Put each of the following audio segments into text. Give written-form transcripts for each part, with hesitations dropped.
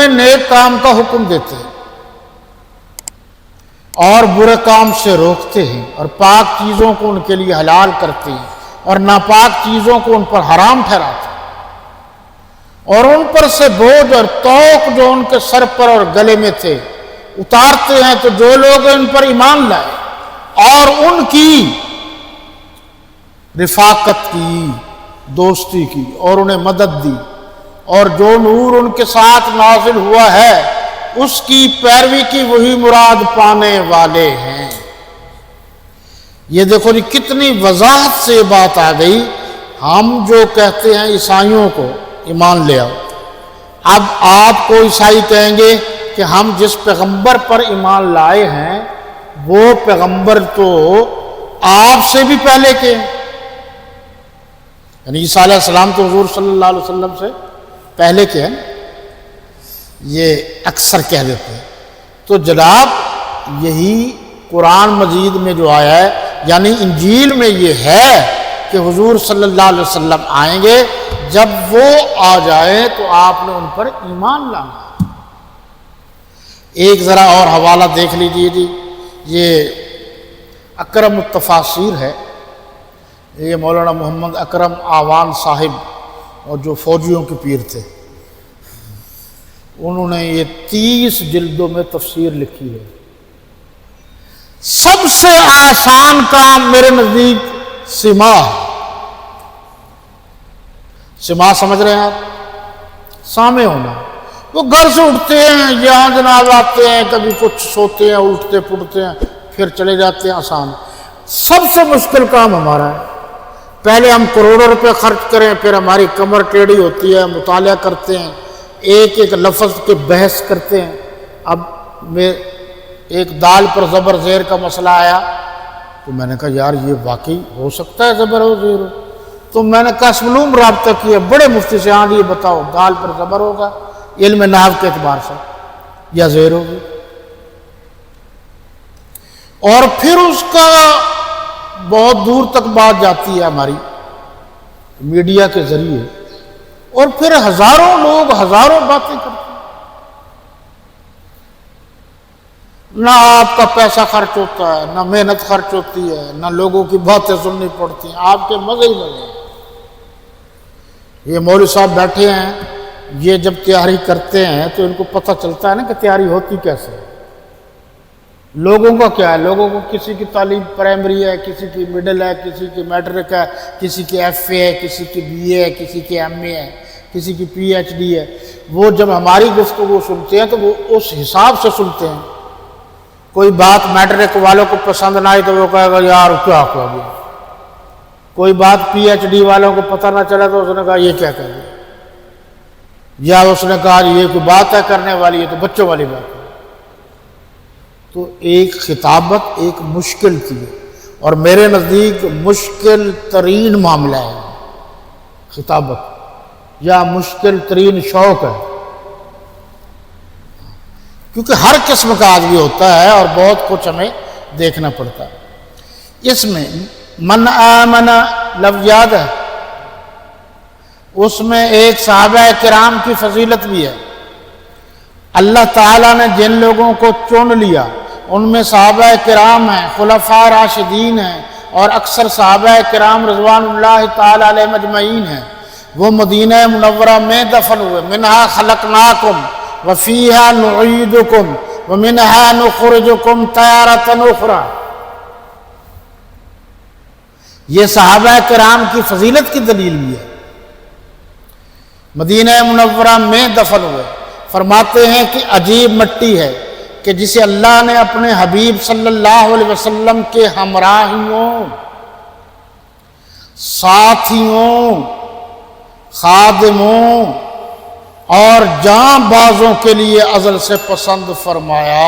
انہیں نیک کام کا حکم دیتے ہیں اور برے کام سے روکتے ہیں اور پاک چیزوں کو ان کے لیے حلال کرتے ہیں اور ناپاک چیزوں کو ان پر حرام ٹھہراتے ہیں اور ان پر سے بوجھ اور توق جو ان کے سر پر اور گلے میں تھے اتارتے ہیں، تو جو لوگ ان پر ایمان لائے اور ان کی رفاقت کی، دوستی کی اور انہیں مدد دی اور جو نور ان کے ساتھ نازل ہوا ہے اس کی پیروی کی، وہی مراد پانے والے ہیں۔ یہ دیکھو جی کتنی وضاحت سے بات آ گئی۔ ہم جو کہتے ہیں عیسائیوں کو ایمان لے آؤ، اب آپ کو عیسائی کہیں گے کہ ہم جس پیغمبر پر ایمان لائے ہیں وہ پیغمبر تو آپ سے بھی پہلے کے ہیں، یعنی عیسیٰ علیہ السلام تو حضور صلی اللہ علیہ وسلم سے پہلے کے ہیں، یہ اکثر کہہ دیتے ہیں۔ تو جناب یہی قرآن مجید میں جو آیا ہے، یعنی انجیل میں یہ ہے کہ حضور صلی اللہ علیہ وسلم آئیں گے، جب وہ آ جائیں تو آپ نے ان پر ایمان لانا۔ ایک ذرا اور حوالہ دیکھ لیجئے جی، یہ اکرم التفاسیر ہے، یہ مولانا محمد اکرم آوان صاحب اور جو فوجیوں کے پیر تھے، انہوں نے یہ 30 جلدوں میں تفسیر لکھی ہے۔ سب سے آسان کام میرے نزدیک سما سمجھ رہے ہیں آپ؟ سامع ہونا۔ وہ گھر سے اٹھتے ہیں، یہاں جناب آتے ہیں، کبھی کچھ سوتے ہیں، اٹھتے پڑتے ہیں، پھر چلے جاتے ہیں۔ آسان سب سے مشکل کام ہمارا ہے، پہلے ہم کروڑوں روپے خرچ کریں، پھر ہماری کمر ٹیڑھی ہوتی ہے، مطالعہ کرتے ہیں، ایک ایک لفظ کے بحث کرتے ہیں۔ اب میں ایک دال پر زبر زیر کا مسئلہ آیا تو میں نے کہا یار یہ واقعی ہو سکتا ہے زبر ہو زیر ہو، تو میں نے کہا معلوم رابطہ کیا بڑے مفتی سے، ہاں یہ بتاؤ دال پر زبر ہوگا علم نحو کے اعتبار سے یا زیر ہوگی؟ اور پھر اس کا بہت دور تک بات جاتی ہے ہماری میڈیا کے ذریعے، اور پھر ہزاروں لوگ ہزاروں باتیں کرتے ہیں۔ نہ آپ کا پیسہ خرچ ہوتا ہے، نہ محنت خرچ ہوتی ہے، نہ لوگوں کی باتیں سننی پڑتی ہیں، آپ کے مزے ہی مزے ہیں۔ یہ مولوی صاحب بیٹھے ہیں، یہ جب تیاری کرتے ہیں تو ان کو پتہ چلتا ہے نا کہ تیاری ہوتی کیسے ہے۔ لوگوں کا کیا ہے، لوگوں کو کسی کی تعلیم پرائمری ہے، کسی کی مڈل ہے، کسی کی میٹرک ہے، کسی کی ایف اے ہے، کسی کی بی اے ہے، کسی کی ایم اے ہے، کسی کی پی ایچ ڈی ہے۔ وہ جب ہماری گفتگو سنتے ہیں تو وہ اس حساب سے سنتے ہیں۔ کوئی بات میٹرک والوں کو پسند نہ آئی تو وہ کہے گا یار کیا کہہ دیا، کوئی بات پی ایچ ڈی والوں کو پتہ نہ چلا تو اس نے کہا یہ کیا کہہ دیا، یا اس نے کہا یہ کوئی بات ہے کرنے والی ہے تو بچوں والی بات ہے۔ تو ایک خطابت ایک مشکل تھی، اور میرے نزدیک مشکل ترین معاملہ ہے خطابت، یا مشکل ترین شوق ہے، کیونکہ ہر قسم کا آدمی ہوتا ہے اور بہت کچھ ہمیں دیکھنا پڑتا ہے۔ اس میں من آمن لفظ یاد ہے، اس میں ایک صحابہ کرام کی فضیلت بھی ہے۔ اللہ تعالیٰ نے جن لوگوں کو چن لیا ان میں صحابہ کرام ہیں، خلفاء راشدین ہیں، اور اکثر صحابہ کرام رضوان اللہ تعالیٰ علیہ مجمعین ہیں۔ وہ مدینہ منورہ میں دفن ہوئے۔ منہا خلقناکم وفیہا نعیدکم ومنہا نخرجکم تارۃ اخری۔ یہ صحابہ کرام کی فضیلت کی دلیل بھی ہے۔ مدینہ منورہ میں دفن ہوئے۔ فرماتے ہیں کہ عجیب مٹی ہے کہ جسے اللہ نے اپنے حبیب صلی اللہ علیہ وسلم کے ہمراہیوں، ساتھیوں، خادموں اور جاں بازوں کے لیے ازل سے پسند فرمایا۔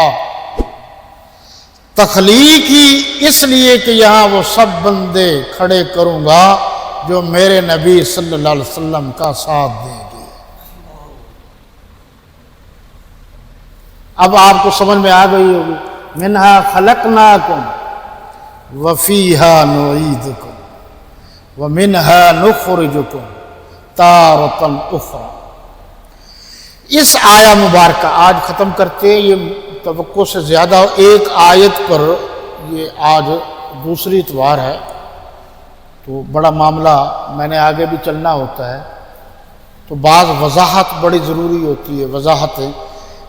تخلیق ہی اس لیے کہ یہاں وہ سب بندے کھڑے کروں گا جو میرے نبی صلی اللہ علیہ وسلم کا ساتھ دیں گے۔ اب آپ کو سمجھ میں آ گئی ہوگی، منہا خلقناکم وفیہا نعیدکم ومنہا نخرجکم تارۃ اخری۔ اس آیا مبارکہ آج ختم کرتے ہیں، یہ توقع سے زیادہ ایک آیت پر یہ آج دوسری اتوار ہے، تو بڑا معاملہ میں نے آگے بھی چلنا ہوتا ہے، تو بعض وضاحت بڑی ضروری ہوتی ہے، وضاحتیں۔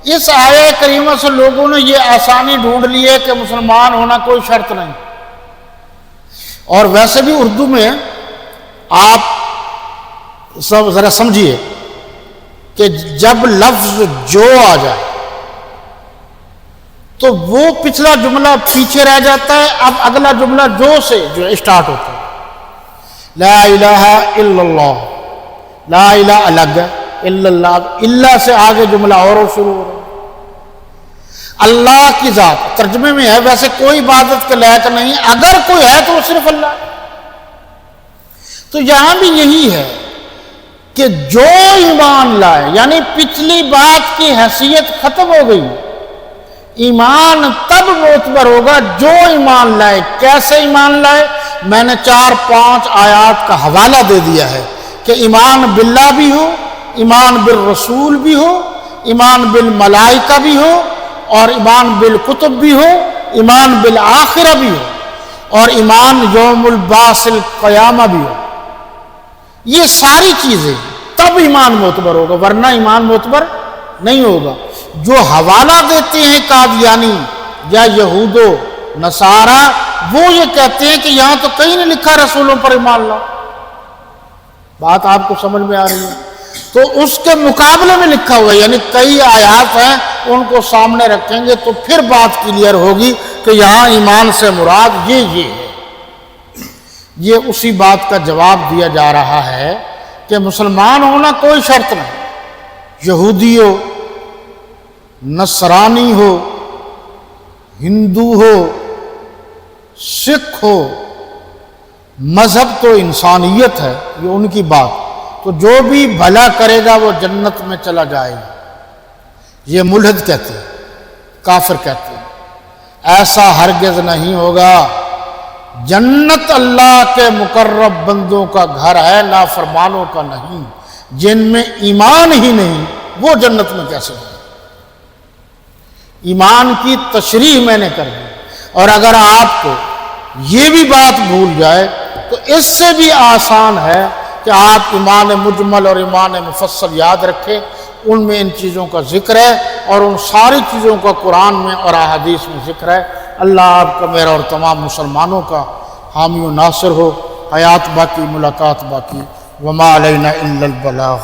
اس آیہ کریمہ سے لوگوں نے یہ آسانی ڈھونڈ لی ہے کہ مسلمان ہونا کوئی شرط نہیں، اور ویسے بھی اردو میں آپ سب ذرا سمجھیے کہ جب لفظ جو آ جائے تو وہ پچھلا جملہ پیچھے رہ جاتا ہے، اب اگلا جملہ جو سے جو اسٹارٹ ہوتا ہے۔ لا الہ الا اللہ، لا الہ الگ ہے، الا اللہ، اللہ سے آگے جملہ اور شروع ہو رہا ہے۔ اللہ کی ذات ترجمے میں ہے، ویسے کوئی عبادت کے لائق نہیں، اگر کوئی ہے تو وہ صرف اللہ ہے۔ تو یہاں بھی یہی ہے کہ جو ایمان لائے، یعنی پچھلی بات کی حیثیت ختم ہو گئی، ایمان تب معتبر ہوگا جو ایمان لائے۔ کیسے ایمان لائے؟ میں نے 4-5 آیات کا حوالہ دے دیا ہے کہ ایمان باللہ بھی ہو، ایمان بالرسول بھی ہو، ایمان بالملائکہ بھی ہو، اور ایمان بالکتب بھی ہو، ایمان بالآخرہ بھی ہو، اور ایمان یوم البعث القیامہ بھی ہو۔ یہ ساری چیزیں تب ایمان معتبر ہوگا، ورنہ ایمان معتبر نہیں ہوگا۔ جو حوالہ دیتے ہیں قادیانی یا یہود و نصارہ، وہ یہ کہتے ہیں کہ یہاں تو کہیں نہیں لکھا رسولوں پر ایمان لاؤ۔ بات آپ کو سمجھ میں آ رہی ہے؟ تو اس کے مقابلے میں لکھا ہوا ہے، یعنی کئی آیات ہیں، ان کو سامنے رکھیں گے تو پھر بات کلیئر ہوگی کہ یہاں ایمان سے مراد یہ ہے۔ یہ اسی بات کا جواب دیا جا رہا ہے کہ مسلمان ہونا کوئی شرط نہیں، یہودی ہو، نصرانی ہو، ہندو ہو، سکھ ہو، مذہب تو انسانیت ہے، یہ ان کی بات، تو جو بھی بھلا کرے گا وہ جنت میں چلا جائے گا۔ یہ ملحد کہتے ہیں، کافر کہتے ہیں، ایسا ہرگز نہیں ہوگا۔ جنت اللہ کے مقرب بندوں کا گھر ہے، نافرمانوں کا نہیں۔ جن میں ایمان ہی نہیں وہ جنت میں کیسے ہو؟ ایمان کی تشریح میں نے کر دی، اور اگر آپ کو یہ بھی بات بھول جائے تو اس سے بھی آسان ہے کہ آپ ایمان مجمل اور ایمان مفصل یاد رکھیں، ان میں ان چیزوں کا ذکر ہے، اور ان ساری چیزوں کا قرآن میں اور احادیث میں ذکر ہے۔ اللہ آپ کا، میرا اور تمام مسلمانوں کا حامی و ناصر ہو۔ حیات باقی، ملاقات باقی، وما علینا الا البلاغ۔